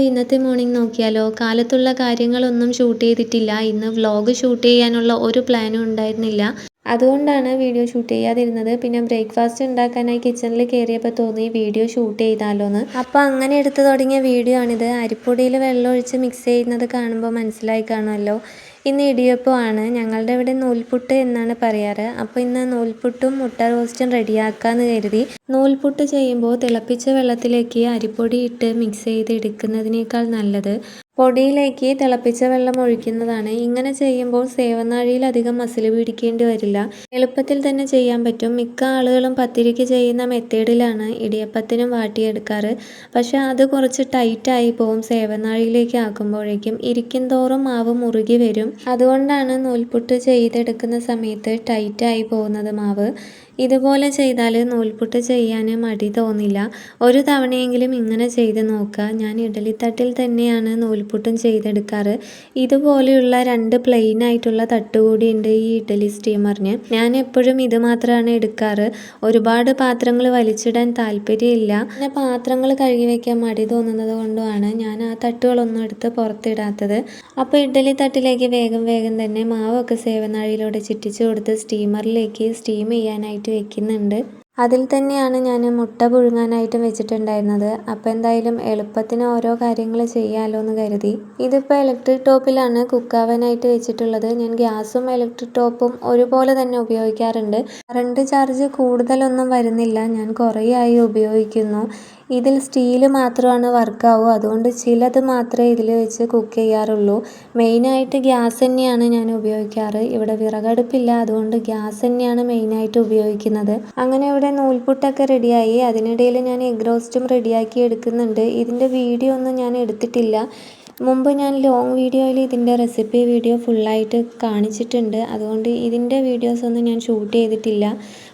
ഇന്നത്തെ മോർണിംഗ് നോക്കിയാലോ. കാലത്തുള്ള കാര്യങ്ങളൊന്നും ഷൂട്ട് ചെയ്തിട്ടില്ല. ഇന്ന് വ്ലോഗ് ഷൂട്ട് ചെയ്യാനുള്ള ഒരു പ്ലാനും ഉണ്ടായിരുന്നില്ല. അതുകൊണ്ടാണ് വീഡിയോ ഷൂട്ട് ചെയ്യാതിരുന്നത്. പിന്നെ ബ്രേക്ക്ഫാസ്റ്റ് ഉണ്ടാക്കാനായി കിച്ചണിൽ കയറിയപ്പോൾ തോന്നി വീഡിയോ ഷൂട്ട് ചെയ്താലോന്ന്. അപ്പോൾ അങ്ങനെ എടുത്തു തുടങ്ങിയ വീഡിയോ ആണിത്. അരിപ്പൊടിയിൽ വെള്ളം ഒഴിച്ച് മിക്സ് ചെയ്യുന്നത് കാണുമ്പോൾ മനസ്സിലായി കാണുമല്ലോ. ഇന്ന് ഇടിയപ്പമാണ്. ഞങ്ങളുടെ ഇവിടെ നൂൽപുട്ട് എന്നാണ് പറയാറ്. അപ്പോൾ ഇന്ന് നൂൽപുട്ടും മുട്ട റോസ്റ്റും റെഡിയാക്കാമെന്ന് കരുതി. നൂൽപുട്ട് ചെയ്യുമ്പോൾ തിളപ്പിച്ച വെള്ളത്തിലേക്ക് അരിപ്പൊടി ഇട്ട് മിക്സ് ചെയ്ത് എടുക്കുന്നതിനേക്കാൾ നല്ലത് പൊടിയിലേക്ക് തിളപ്പിച്ച വെള്ളം ഒഴിക്കുന്നതാണ്. ഇങ്ങനെ ചെയ്യുമ്പോൾ സേവനാഴിയിൽ അധികം മസിൽ പിടിക്കേണ്ടി വരില്ല. എളുപ്പത്തിൽ തന്നെ ചെയ്യാൻ പറ്റും. മിക്ക ആളുകളും പത്തിരിക്ക് ചെയ്യുന്ന മെത്തേഡിലാണ് ഇടിയപ്പത്തിനും വാട്ടിയെടുക്കാറ്. പക്ഷെ അത് കുറച്ച് ടൈറ്റായി പോവും. സേവനാഴിയിലേക്ക് ആക്കുമ്പോഴേക്കും ഇരിക്കും തോറും മാവ് മുറുകി വരും. അതുകൊണ്ടാണ് നൂൽപുട്ട് ചെയ്തെടുക്കുന്ന സമയത്ത് ടൈറ്റായി പോകുന്നത് മാവ്. ഇതുപോലെ ചെയ്താൽ നൂൽപുട്ട് ചെയ്യാൻ മടി തോന്നില്ല. ഒരു തവണയെങ്കിലും ഇങ്ങനെ ചെയ്ത് നോക്കുക. ഞാൻ ഇഡലിത്തട്ടിൽ തന്നെയാണ് നൂൽപുട്ടും ചെയ്തെടുക്കാറ്. ഇതുപോലെയുള്ള 2 പ്ലെയിൻ ആയിട്ടുള്ള തട്ടുകൂടി ഉണ്ട് ഈ ഇഡലി സ്റ്റീമറിന്. ഞാൻ എപ്പോഴും ഇത് മാത്രമാണ് എടുക്കാറ്. ഒരുപാട് പാത്രങ്ങൾ വലിച്ചിടാൻ താല്പര്യമില്ല. പിന്നെ പാത്രങ്ങൾ കഴുകി വെക്കാൻ മടി തോന്നുന്നത് കൊണ്ടുമാണ് ഞാൻ ആ തട്ടുകളൊന്നും എടുത്ത് പുറത്തിടാത്തത്. അപ്പോൾ ഇഡലി തട്ടിലേക്ക് വേഗം തന്നെ മാവൊക്കെ സേവനാഴിയിലൂടെ ചുറ്റിച്ചു കൊടുത്ത് സ്റ്റീമറിലേക്ക് സ്റ്റീം ചെയ്യാനായിട്ട് വെക്കുന്നുണ്ട്. അതിൽ തന്നെയാണ് ഞാൻ മുട്ട പുഴുങ്ങാനായിട്ടും വെച്ചിട്ടുണ്ടായിരുന്നത്. അപ്പോൾ എന്തായാലും എളുപ്പത്തിന് ഓരോ കാര്യങ്ങൾ ചെയ്യാമല്ലോ എന്ന് കരുതി. ഇതിപ്പോൾ ഇലക്ട്രിക് ടോപ്പിലാണ് കുക്കാവാനായിട്ട് വെച്ചിട്ടുള്ളത്. ഞാൻ ഗ്യാസും ഇലക്ട്രിക് ടോപ്പും ഒരുപോലെ തന്നെ ഉപയോഗിക്കാറുണ്ട്. കറണ്ട് ചാർജ് കൂടുതലൊന്നും വരുന്നില്ല. ഞാൻ കുറേയായി ഉപയോഗിക്കുന്നു. ഇതിൽ സ്റ്റീല് മാത്രമാണ് വർക്കാവൂ. അതുകൊണ്ട് ചിലത് മാത്രമേ ഇതിൽ വെച്ച് കുക്ക് ചെയ്യാറുള്ളൂ. മെയിനായിട്ട് ഗ്യാസ് തന്നെയാണ് ഞാൻ ഉപയോഗിക്കാറ്. ഇവിടെ വിറകടുപ്പില്ല. അതുകൊണ്ട് ഗ്യാസ് തന്നെയാണ് മെയിനായിട്ട് ഉപയോഗിക്കുന്നത്. അങ്ങനെ ഇവിടെ നൂൽപുട്ടൊക്കെ റെഡിയായി. അതിനിടയിൽ ഞാൻ എഗ് റോസ്റ്റും റെഡിയാക്കി എടുക്കുന്നുണ്ട്. ഇതിൻ്റെ വീഡിയോ ഒന്നും ഞാൻ എടുത്തിട്ടില്ല. മുമ്പ് ഞാൻ ലോങ് വീഡിയോയിൽ ഇതിൻ്റെ റെസിപ്പി വീഡിയോ ഫുള്ളായിട്ട് കാണിച്ചിട്ടുണ്ട്. അതുകൊണ്ട് ഇതിൻ്റെ വീഡിയോസൊന്നും ഞാൻ ഷൂട്ട് ചെയ്തിട്ടില്ല.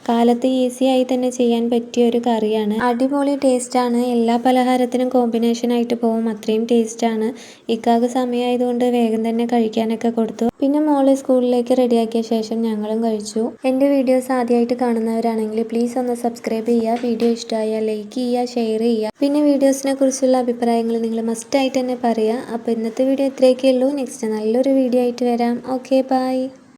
കാലത്ത് ഈസിയായി തന്നെ ചെയ്യാൻ പറ്റിയ ഒരു കറിയാണ്. അടിപൊളി ടേസ്റ്റാണ്. എല്ലാ പലഹാരത്തിനും കോമ്പിനേഷനായിട്ട് പോകും. അത്രയും ടേസ്റ്റാണ്. ഇക്കാക്ക് സമയമായതുകൊണ്ട് വേഗം തന്നെ കഴിക്കാനൊക്കെ കൊടുത്തു. പിന്നെ മോളെ സ്കൂളിലേക്ക് റെഡിയാക്കിയ ശേഷം ഞങ്ങളും കഴിച്ചു. എൻ്റെ വീഡിയോസ് ആദ്യമായിട്ട് കാണുന്നവരാണെങ്കിൽ പ്ലീസ് ഒന്ന് സബ്സ്ക്രൈബ് ചെയ്യുക. വീഡിയോ ഇഷ്ടമായാൽ ലൈക്ക് ചെയ്യുക, ഷെയർ ചെയ്യുക. പിന്നെ വീഡിയോസിനെ കുറിച്ചുള്ള അഭിപ്രായങ്ങൾ നിങ്ങൾ മസ്റ്റായിട്ട് തന്നെ പറയുക. അപ്പോൾ ഇന്നത്തെ വീഡിയോ ഇത്രയൊക്കെ ഉള്ളൂ. നെക്സ്റ്റ് നല്ലൊരു വീഡിയോ ആയിട്ട് വരാം. Okay, by.